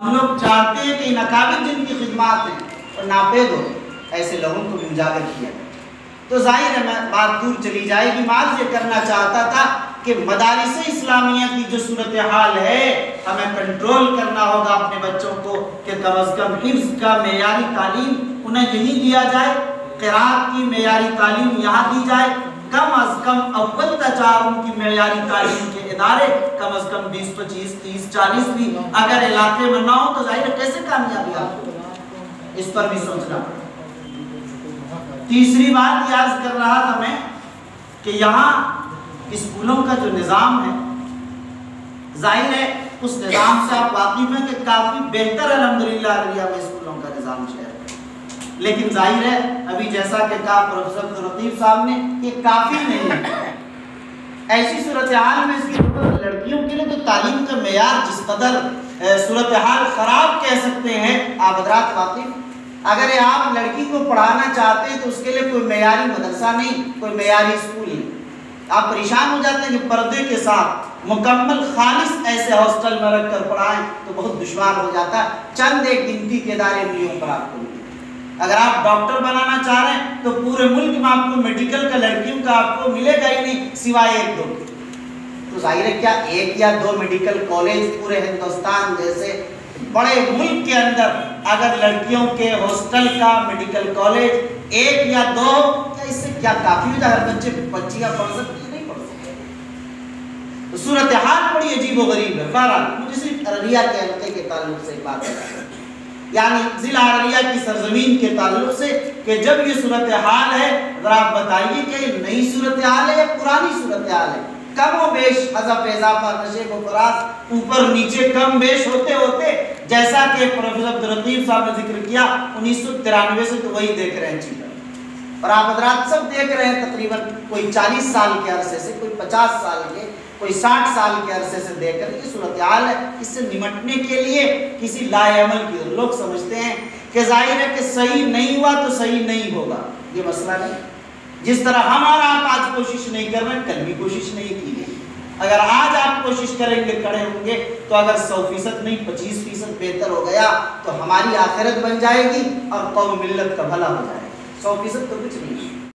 ہم لوگ چاہتے ہیں کہ ان اکابر جن کی خدمات ہیں اور ناپید ہو ایسے لوگوں کو بھی اجاگر کیا جائے۔ تو ظاہر ہے بات دور چلی جائے گی، معاذ یہ کرنا چاہتا تھا کہ مدارس اسلامیہ کی جو صورتحال ہے ہمیں کنٹرول کرنا ہوگا اپنے بچوں کو کہ کم از کم حفظ کا معیاری تعلیم انہیں یہی دیا جائے، قرات کی معیاری تعلیم یہاں دی جائے، کم از کم اول تا چہارم کی معیاری تعلیم کے ادارے کم از کم 20 25 30 40 بھی اگر علاقے میں نہ ہو تو ظاہر ہے کیسے کامیابی آپ کو، اس پر بھی سوچنا پڑے۔ تیسری بات یہ عرض کر رہا تھا میں کہ یہاں اسکولوں کا جو نظام ہے ظاہر ہے اس نظام سے آپ واقف ہیں کہ کافی بہتر الحمدللہ عربیہ میں اسکولوں کا نظام ہے، لیکن ظاہر ہے ابھی جیسا کہ کہا پروفیسر عبداللطیف صاحب نے یہ کافی نہیں ہے۔ ایسی صورتحال میں اس کی لڑکیوں کے لیے تو تعلیم کا معیار جس قدر صورتحال خراب کہہ سکتے ہیں آپ حضرات واقف، اگر آپ لڑکی کو پڑھانا چاہتے ہیں تو اس کے لیے کوئی معیاری مدرسہ نہیں، کوئی معیاری اسکول نہیں، آپ پریشان ہو جاتے ہیں کہ پردے کے ساتھ مکمل خالص ایسے ہاسٹل میں رکھ کر پڑھائیں تو بہت دشوار ہو جاتا ہے، چند ایک گنتی کے ادارے انگلیوں پر آپ کو ملیں۔ اگر آپ ڈاکٹر بنانا چاہ رہے ہیں تو پورے ملک میں آپ کو میڈیکل کا لڑکیوں کا آپ کو ملے گا ہی نہیں سوائے ایک دو، تو ظاہر ہے کیا ایک یا دو میڈیکل کالج پورے ہندوستان جیسے بڑے ملک کے اندر اگر لڑکیوں کے ہاسٹل کا میڈیکل کالج ایک یا دو، کیا اس سے کیا کافی ہو جائے؟ ہر بچے بچیاں پڑھ سکتی نہیں پڑھ سکتے؟ تو صورتحال بڑی عجیب و غریب ہے۔ بہرحال مجھے صرف ارریہ کے حلقے کے تعلق سے بات ہے، یعنی ضلع ارریہ کی سرزمین کے تعلق سے کہ جب یہ صورتحال ہے ذرا آپ بتائیے کہ یہ نئی صورتحال ہے یا پرانی صورتحال ہے؟ کم و بیش حذف اضافہ نشیب و فراز اوپر نیچے کم بیش ہوتے ہوتے جیسا کہ پروفیسر عبداللطیف صاحب نے ذکر کیا 1993 سے تو وہی دیکھ رہے ہیں چیزیں، اور آپ حضرات سب دیکھ رہے ہیں تقریباً کوئی 40 سال کے عرصے سے، کوئی 50 سال کے، کوئی 60 سال کے عرصے سے دیکھ کر یہ صورتحال ہے۔ اس سے نمٹنے کے لیے کسی لائے عمل کی لوگ سمجھتے ہیں کہ ظاہر ہے کہ صحیح نہیں ہوا تو صحیح نہیں ہوگا، یہ مسئلہ نہیں۔ جس طرح ہمارا آپ آج کوشش نہیں کر رہے کل بھی کوشش نہیں کی گئی، اگر آج آپ کوشش کریں گے کڑے ہوں گے تو اگر 100% نہیں 25% بہتر ہو گیا تو ہماری آخرت بن جائے گی اور قوم ملت کا بھلا ہو جائے گا۔ 100% تو کچھ نہیں۔